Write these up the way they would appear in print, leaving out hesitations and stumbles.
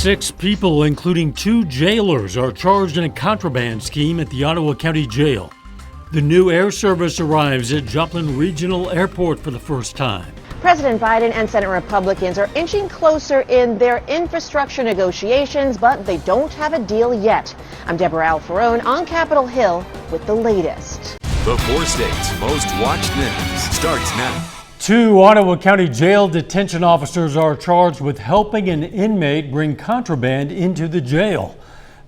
6 people, including 2 jailers, are charged in a contraband scheme at the Ottawa County Jail. The new air service arrives at Joplin Regional Airport for the first time. President Biden and Senate Republicans are inching closer in their infrastructure negotiations, but they don't have a deal yet. I'm Deborah Alfarone on Capitol Hill with the latest. The 4 states' most watched news starts now. 2 Ottawa County Jail detention officers are charged with helping an inmate bring contraband into the jail.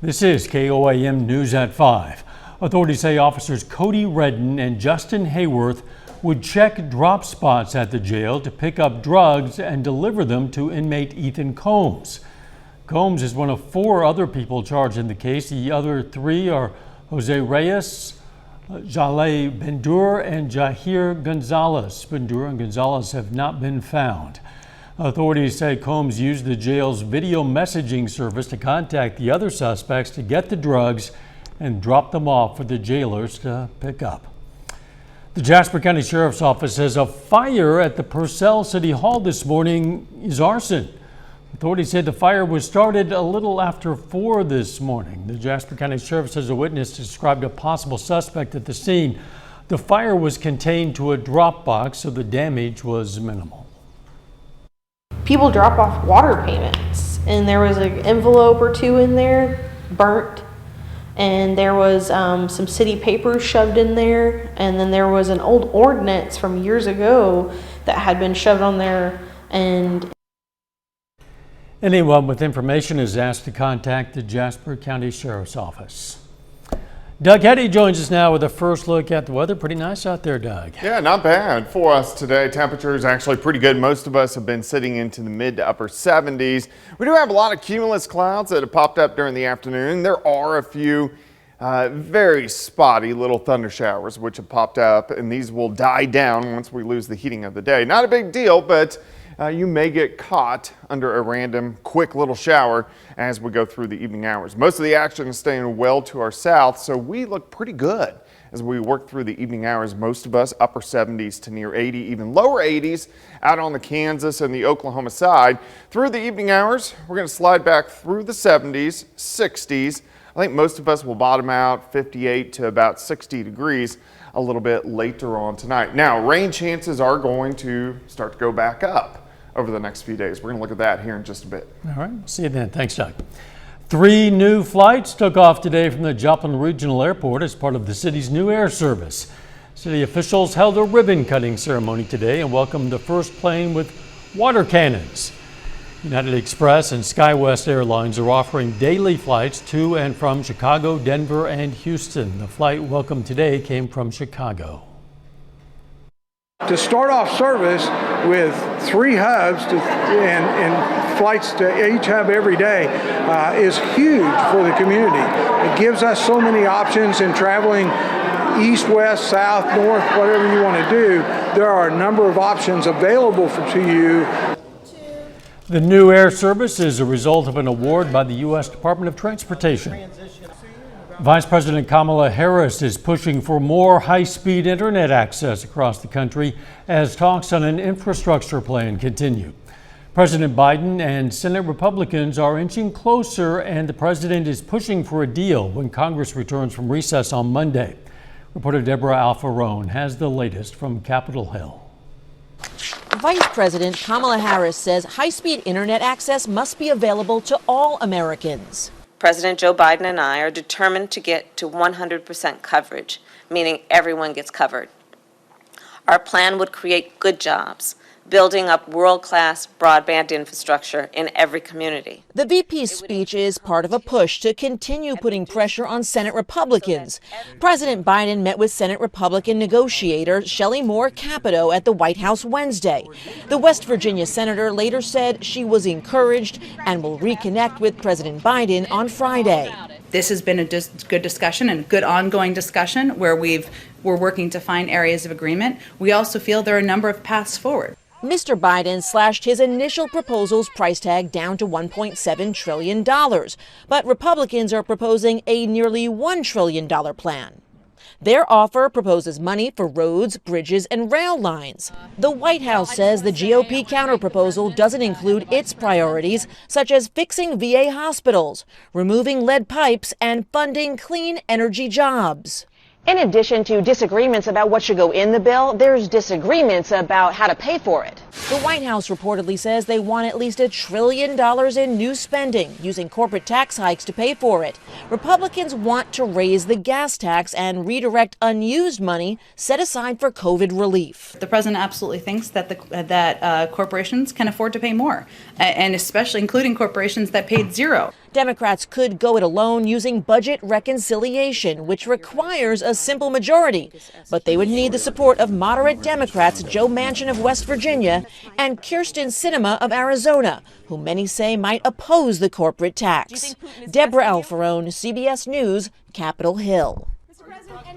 This is KOAM News at 5. Authorities say officers Cody Redden and Justin Hayworth would check drop spots at the jail to pick up drugs and deliver them to inmate Ethan Combs. Combs is one of 4 other people charged in the case. The other 3 are Jose Reyes, Jaleh Bendur, and Jahir Gonzalez. Bendur and Gonzalez have not been found. Authorities say Combs used the jail's video messaging service to contact the other suspects to get the drugs and drop them off for the jailers to pick up. The Jasper County Sheriff's Office says a fire at the Purcell City Hall this morning is arson. Authorities said the fire was started a little after 4 this morning. The Jasper County Sheriff says a witness described a possible suspect at the scene. The fire was contained to a drop box, so the damage was minimal. People drop off water payments, and there was an envelope or 2 in there, burnt, and there was some city papers shoved in there, and then there was an old ordinance from years ago that had been shoved on there. And anyone with information is asked to contact the Jasper County Sheriff's Office. Doug Heddy joins us now with a first look at the weather. Pretty nice out there, Doug. Yeah, not bad for us today. Temperature is actually pretty good. Most of us have been sitting into the mid to upper 70s. We do have a lot of cumulus clouds that have popped up during the afternoon. There are a few very spotty little thunder showers which have popped up, and these will die down once we lose the heating of the day. Not a big deal, but you may get caught under a random quick little shower as we go through the evening hours. Most of the action is staying well to our south, so we look pretty good as we work through the evening hours. Most of us upper 70s to near 80, even lower 80s out on the Kansas and the Oklahoma side. Through the evening hours, we're going to slide back through the 70s, 60s. I think most of us will bottom out 58 to about 60 degrees a little bit later on tonight. Now, rain chances are going to start to go back up over the next few days. We're going to look at that here in just a bit. All right, see you then. Thanks, Doug. 3 new flights took off today from the Joplin Regional Airport as part of the city's new air service. City officials held a ribbon-cutting ceremony today and welcomed the first plane with water cannons. United Express and SkyWest Airlines are offering daily flights to and from Chicago, Denver, and Houston. The flight welcomed today came from Chicago. To start off service with 3 hubs and flights to each hub every day is huge for the community. It gives us so many options in traveling east, west, south, north, whatever you want to do. There are a number of options available to you. The new air service is a result of an award by the U.S. Department of Transportation. Vice President Kamala Harris is pushing for more high-speed internet access across the country as talks on an infrastructure plan continue. President Biden and Senate Republicans are inching closer, and the president is pushing for a deal when Congress returns from recess on Monday. Reporter Deborah Alfarone has the latest from Capitol Hill. Vice President Kamala Harris says high-speed internet access must be available to all Americans. President Joe Biden and I are determined to get to 100% coverage, meaning everyone gets covered. Our plan would create good jobs, building up world-class broadband infrastructure in every community. The VP's speech is part of a push to continue putting pressure on Senate Republicans. President Biden met with Senate Republican negotiator Shelley Moore Capito at the White House Wednesday. The West Virginia senator later said she was encouraged and will reconnect with President Biden on Friday. This has been a good discussion and good ongoing discussion where we're working to find areas of agreement. We also feel there are a number of paths forward. Mr. Biden slashed his initial proposal's price tag down to $1.7 trillion, but Republicans are proposing a nearly $1 trillion plan. Their offer proposes money for roads, bridges, and rail lines. The White House says the GOP counterproposal doesn't include its priorities, such as fixing VA hospitals, removing lead pipes, and funding clean energy jobs. In addition to disagreements about what should go in the bill, there's disagreements about how to pay for it. The White House reportedly says they want at least $1 trillion in new spending, using corporate tax hikes to pay for it. Republicans want to raise the gas tax and redirect unused money set aside for COVID relief. The president absolutely thinks that corporations can afford to pay more, and especially including corporations that paid zero. Democrats could go it alone using budget reconciliation, which requires a simple majority. But they would need the support of moderate Democrats Joe Manchin of West Virginia and Kyrsten Sinema of Arizona, who many say might oppose the corporate tax. Deborah Alfarone, CBS News, Capitol Hill.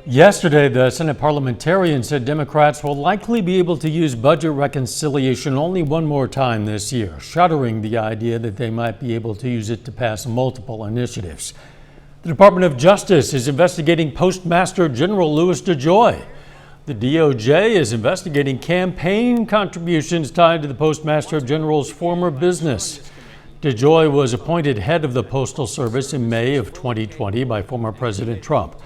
Yesterday, the Senate parliamentarian said Democrats will likely be able to use budget reconciliation only one more time this year, shuddering the idea that they might be able to use it to pass multiple initiatives. The Department of Justice is investigating Postmaster General Louis DeJoy. The DOJ is investigating campaign contributions tied to the Postmaster General's former business. DeJoy was appointed head of the Postal Service in May of 2020 by former President Trump.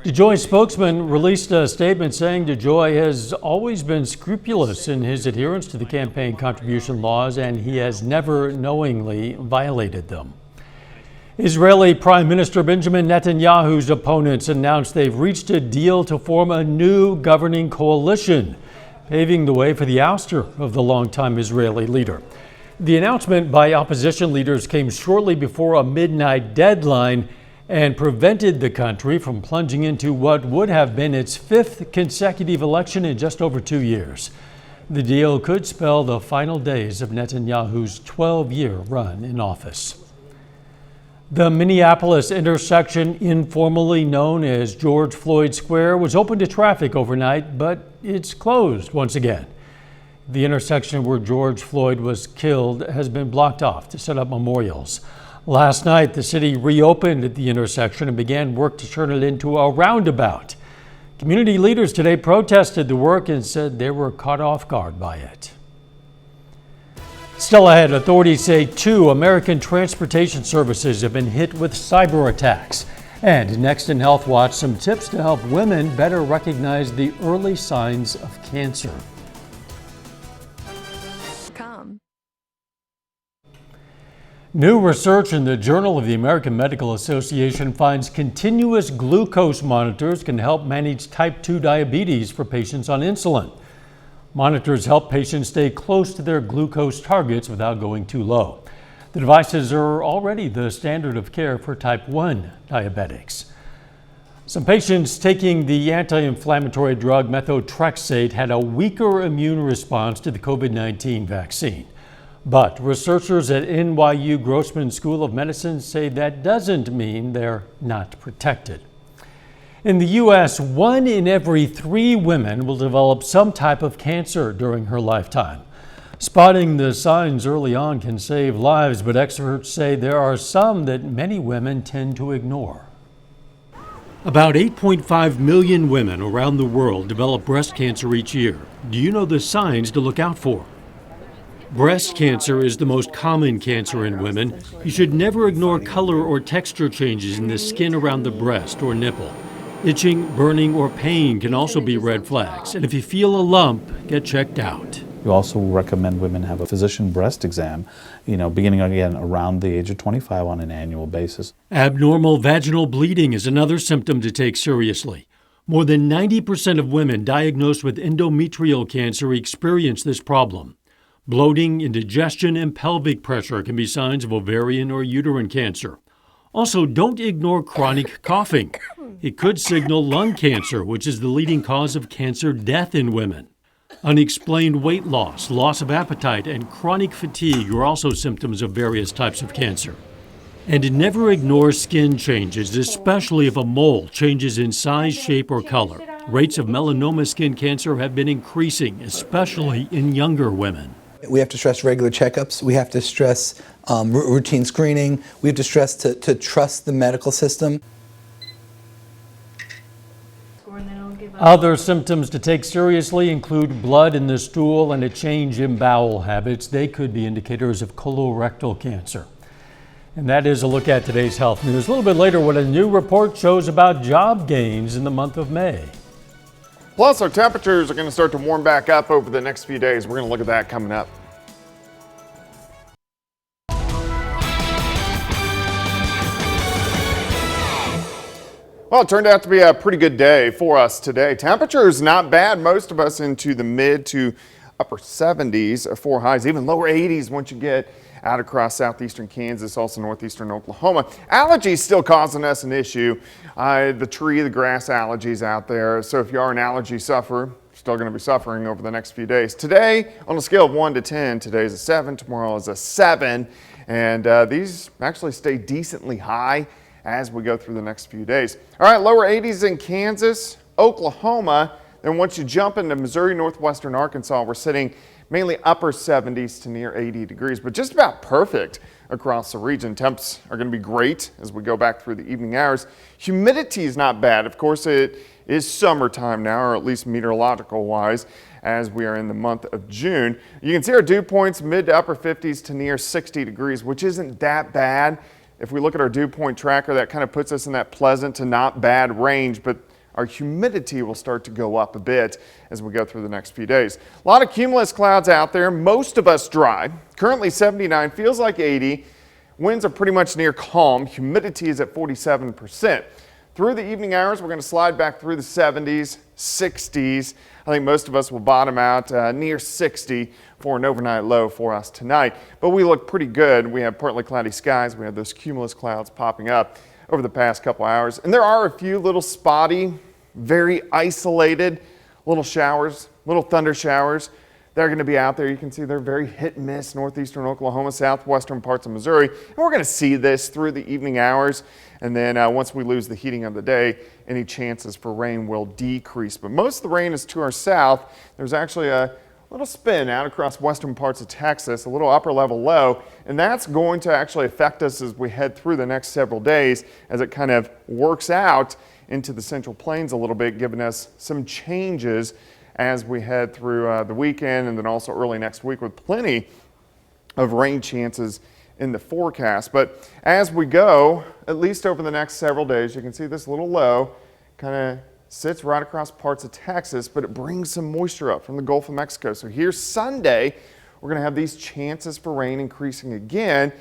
DeJoy's spokesman released a statement saying DeJoy has always been scrupulous in his adherence to the campaign contribution laws, and he has never knowingly violated them. Israeli Prime Minister Benjamin Netanyahu's opponents announced they've reached a deal to form a new governing coalition, paving the way for the ouster of the longtime Israeli leader. The announcement by opposition leaders came shortly before a midnight deadline and prevented the country from plunging into what would have been its fifth consecutive election in just over 2 years. The deal could spell the final days of Netanyahu's 12-year run in office. The Minneapolis intersection, informally known as George Floyd Square, was open to traffic overnight, but it's closed once again. The intersection where George Floyd was killed has been blocked off to set up memorials. Last night, the city reopened the intersection and began work to turn it into a roundabout. Community leaders today protested the work and said they were caught off guard by it. Still ahead, authorities say 2 American transportation services have been hit with cyber attacks. And next in Health Watch, some tips to help women better recognize the early signs of cancer. New research in the Journal of the American Medical Association finds continuous glucose monitors can help manage type 2 diabetes for patients on insulin. Monitors help patients stay close to their glucose targets without going too low. The devices are already the standard of care for type 1 diabetics. Some patients taking the anti-inflammatory drug methotrexate had a weaker immune response to the COVID-19 vaccine. But researchers at NYU Grossman School of Medicine say that doesn't mean they're not protected. In the U.S., 1 in every 3 women will develop some type of cancer during her lifetime. Spotting the signs early on can save lives, but experts say there are some that many women tend to ignore. About 8.5 million women around the world develop breast cancer each year. Do you know the signs to look out for? Breast cancer is the most common cancer in women. You should never ignore color or texture changes in the skin around the breast or nipple. Itching, burning, or pain can also be red flags. And if you feel a lump, get checked out. We also recommend women have a physician breast exam, beginning again around the age of 25 on an annual basis. Abnormal vaginal bleeding is another symptom to take seriously. More than 90% of women diagnosed with endometrial cancer experience this problem. Bloating, indigestion, and pelvic pressure can be signs of ovarian or uterine cancer. Also, don't ignore chronic coughing. It could signal lung cancer, which is the leading cause of cancer death in women. Unexplained weight loss, loss of appetite, and chronic fatigue are also symptoms of various types of cancer. And never ignore skin changes, especially if a mole changes in size, shape, or color. Rates of melanoma skin cancer have been increasing, especially in younger women. We have to stress regular checkups. We have to stress routine screening. We have to stress to trust the medical system. Other symptoms to take seriously include blood in the stool and a change in bowel habits. They could be indicators of colorectal cancer. And that is a look at today's health news. A little bit later, what a new report shows about job gains in the month of May. Plus, our temperatures are going to start to warm back up over the next few days. We're going to look at that coming up. Well, it turned out to be a pretty good day for us today. Temperature is not bad. Most of us into the mid to upper 70s for highs, even lower 80s once you get out across southeastern Kansas, also northeastern Oklahoma. Allergies still causing us an issue. The grass allergies out there. So if you are an allergy sufferer, you're still going to be suffering over the next few days. Today, on a scale of 1 to 10, today is a 7, tomorrow is a 7. And these actually stay decently high as we go through the next few days. All right, lower 80s in Kansas, Oklahoma. Then once you jump into Missouri, northwestern Arkansas, we're sitting mainly upper 70s to near 80 degrees, but just about perfect across the region. Temps are going to be great as we go back through the evening hours. Humidity is not bad. Of course, it is summertime now, or at least meteorological wise, as we are in the month of June. You can see our dew points mid to upper 50s to near 60 degrees, which isn't that bad. If we look at our dew point tracker, that kind of puts us in that pleasant to not bad range, but our humidity will start to go up a bit as we go through the next few days. A lot of cumulus clouds out there, most of us dry. Currently 79, feels like 80. Winds are pretty much near calm. Humidity is at 47%. Through the evening hours, we're going to slide back through the 70s, 60s. I think most of us will bottom out near 60 for an overnight low for us tonight. But we look pretty good. We have partly cloudy skies. We have those cumulus clouds popping up over the past couple hours. And there are a few little spotty, very isolated little showers, little thunder showers. They're going to be out there. You can see they're very hit and miss, northeastern Oklahoma, southwestern parts of Missouri. And we're going to see this through the evening hours. And then once we lose the heating of the day, any chances for rain will decrease. But most of the rain is to our south. There's actually a little spin out across western parts of Texas, a little upper level low, and that's going to actually affect us as we head through the next several days as it kind of works out into the central plains a little bit, giving us some changes as we head through the weekend and then also early next week with plenty of rain chances in the forecast. But as we go, at least over the next several days, you can see this little low kind of sits right across parts of Texas, but it brings some moisture up from the Gulf of Mexico. So here's Sunday. We're going to have these chances for rain increasing again.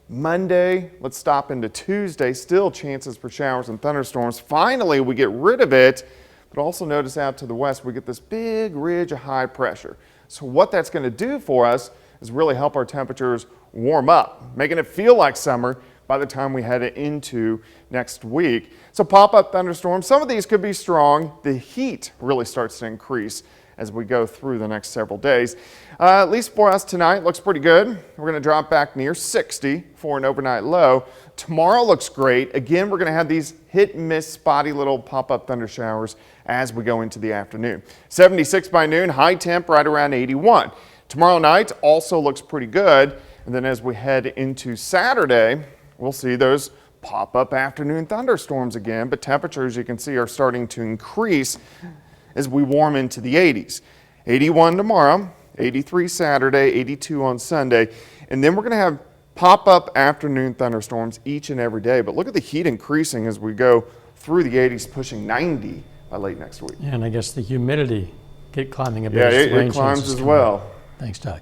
Monday, let's stop into Tuesday, still chances for showers and thunderstorms. Finally, we get rid of it, but also notice out to the west, we get this big ridge of high pressure. So what that's going to do for us is really help our temperatures warm up, making it feel like summer by the time we head into next week. So pop-up thunderstorms, some of these could be strong. The heat really starts to increase as we go through the next several days. At least for us tonight, looks pretty good. We're going to drop back near 60 for an overnight low. Tomorrow looks great. Again, we're going to have these hit and miss spotty little pop-up thunder showers as we go into the afternoon. 76 by noon, high temp right around 81. Tomorrow night also looks pretty good. And then as we head into Saturday, we'll see those pop-up afternoon thunderstorms again, but temperatures you can see are starting to increase as we warm into the 80s. 81 tomorrow, 83 Saturday, 82 on Sunday, and then we're going to have pop-up afternoon thunderstorms each and every day. But look at the heat increasing as we go through the 80s, pushing 90 by late next week. And I guess the humidity get climbing a bit. Yeah, it climbs as well. Thanks, Doug.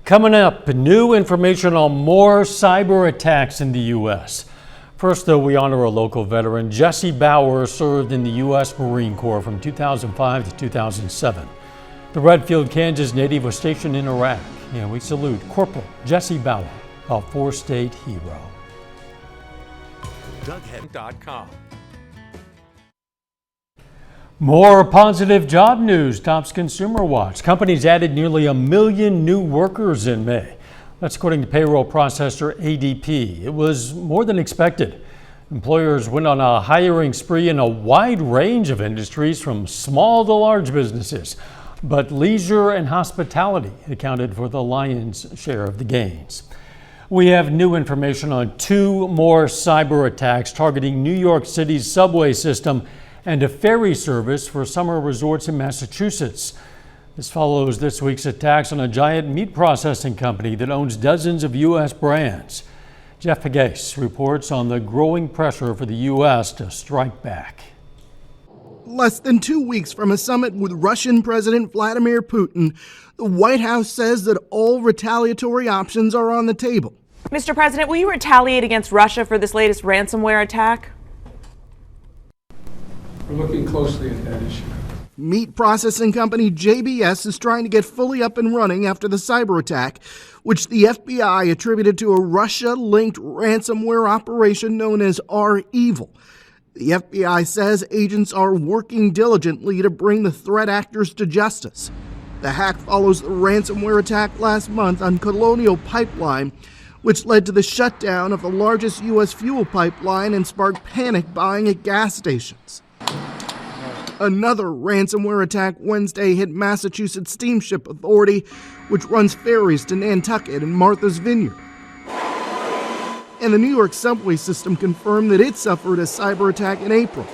Coming up, new information on more cyber attacks in the U.S. First, though, we honor a local veteran. Jesse Bauer served in the U.S. Marine Corps from 2005 to 2007. The Redfield, Kansas native was stationed in Iraq. And we salute Corporal Jesse Bauer, a four-state hero. DougHead.com. More positive job news tops Consumer Watch. Companies added nearly 1 million new workers in May. That's according to payroll processor ADP. It was more than expected. Employers went on a hiring spree in a wide range of industries from small to large businesses. But leisure and hospitality accounted for the lion's share of the gains. We have new information on 2 more cyber attacks targeting New York City's subway system and a ferry service for summer resorts in Massachusetts. This follows this week's attacks on a giant meat processing company that owns dozens of U.S. brands. Jeff Pegues reports on the growing pressure for the U.S. to strike back. Less than 2 weeks from a summit with Russian President Vladimir Putin, the White House says that all retaliatory options are on the table. Mr. President, will you retaliate against Russia for this latest ransomware attack? We're looking closely at that issue. Meat processing company JBS is trying to get fully up and running after the cyber attack, which the FBI attributed to a Russia-linked ransomware operation known as REvil. The FBI says agents are working diligently to bring the threat actors to justice. The hack follows the ransomware attack last month on Colonial Pipeline, which led to the shutdown of the largest U.S. fuel pipeline and sparked panic buying at gas stations. Another ransomware attack Wednesday hit Massachusetts Steamship Authority, which runs ferries to Nantucket and Martha's Vineyard. And the New York subway system confirmed that it suffered a cyber attack in April.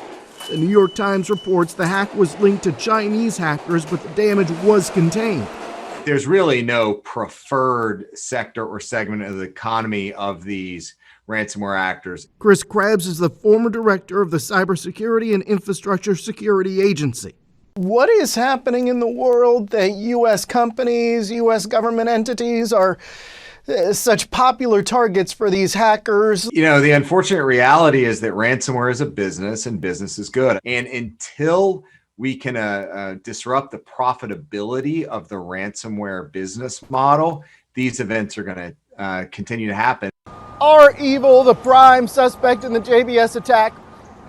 The New York Times reports the hack was linked to Chinese hackers, but the damage was contained. There's really no preferred sector or segment of the economy of these ransomware actors. Chris Krebs is the former director of the Cybersecurity and Infrastructure Security Agency. What is happening in the world that U.S. companies, U.S. government entities are such popular targets for these hackers? You know, the unfortunate reality is that ransomware is a business and business is good. And until we can disrupt the profitability of the ransomware business model, these events are going to continue to happen. REvil, the prime suspect in the JBS attack,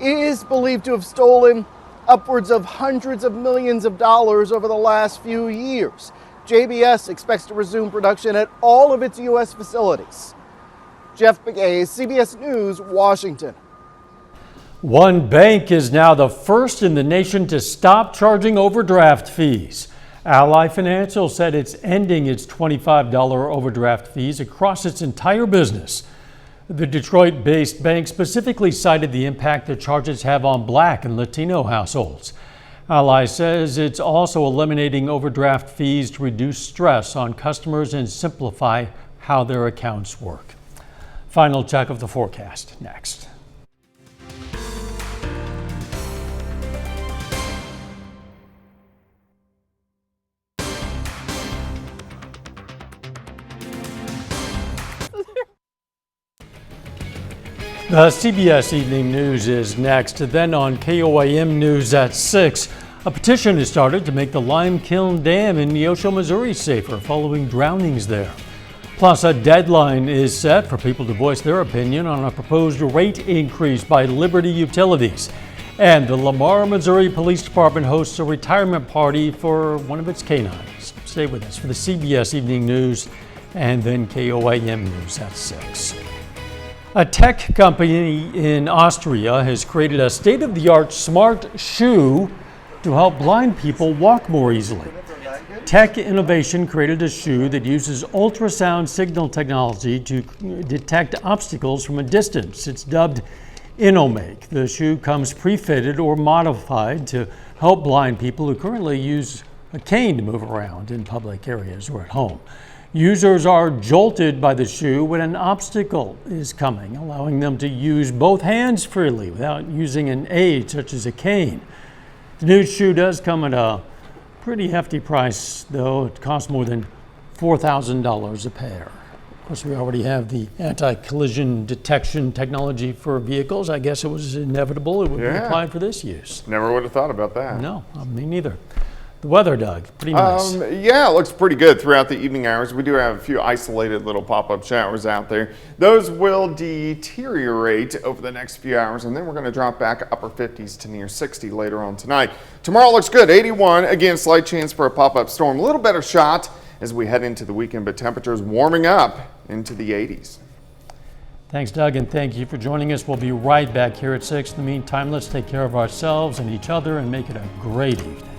is believed to have stolen upwards of hundreds of millions of dollars over the last few years. JBS expects to resume production at all of its U.S. facilities. Jeff Pegues, CBS News, Washington. One bank is now the first in the nation to stop charging overdraft fees. Ally Financial said it's ending its $25 overdraft fees across its entire business. The Detroit-based bank specifically cited the impact the charges have on Black and Latino households. Ally says it's also eliminating overdraft fees to reduce stress on customers and simplify how their accounts work. Final check of the forecast next. The CBS Evening News is next. Then on KOAM News at 6, a petition has started to make the Lime Kiln Dam in Neosho, Missouri safer following drownings there. Plus, a deadline is set for people to voice their opinion on a proposed rate increase by Liberty Utilities. And the Lamar, Missouri Police Department hosts a retirement party for one of its canines. Stay with us for the CBS Evening News and then KOAM News at 6. A tech company in Austria has created a state-of-the-art smart shoe to help blind people walk more easily. Tech Innovation created a shoe that uses ultrasound signal technology to detect obstacles from a distance. It's dubbed InnoMake. The shoe comes pre-fitted or modified to help blind people who currently use a cane to move around in public areas or at home. Users are jolted by the shoe when an obstacle is coming, allowing them to use both hands freely without using an aid such as a cane. The new shoe does come at a pretty hefty price, though. It costs more than $4,000 a pair. Of course, we already have the anti-collision detection technology for vehicles. I guess it was inevitable it would be applied for this use. Never would have thought about that. No, me neither. The weather, Doug, pretty nice. Yeah, it looks pretty good throughout the evening hours. We do have a few isolated little pop-up showers out there. Those will deteriorate over the next few hours, and then we're going to drop back upper 50s to near 60 later on tonight. Tomorrow looks good, 81. Again, slight chance for a pop-up storm. A little better shot as we head into the weekend, but temperatures warming up into the 80s. Thanks, Doug, and thank you for joining us. We'll be right back here at 6. In the meantime, let's take care of ourselves and each other and make it a great evening.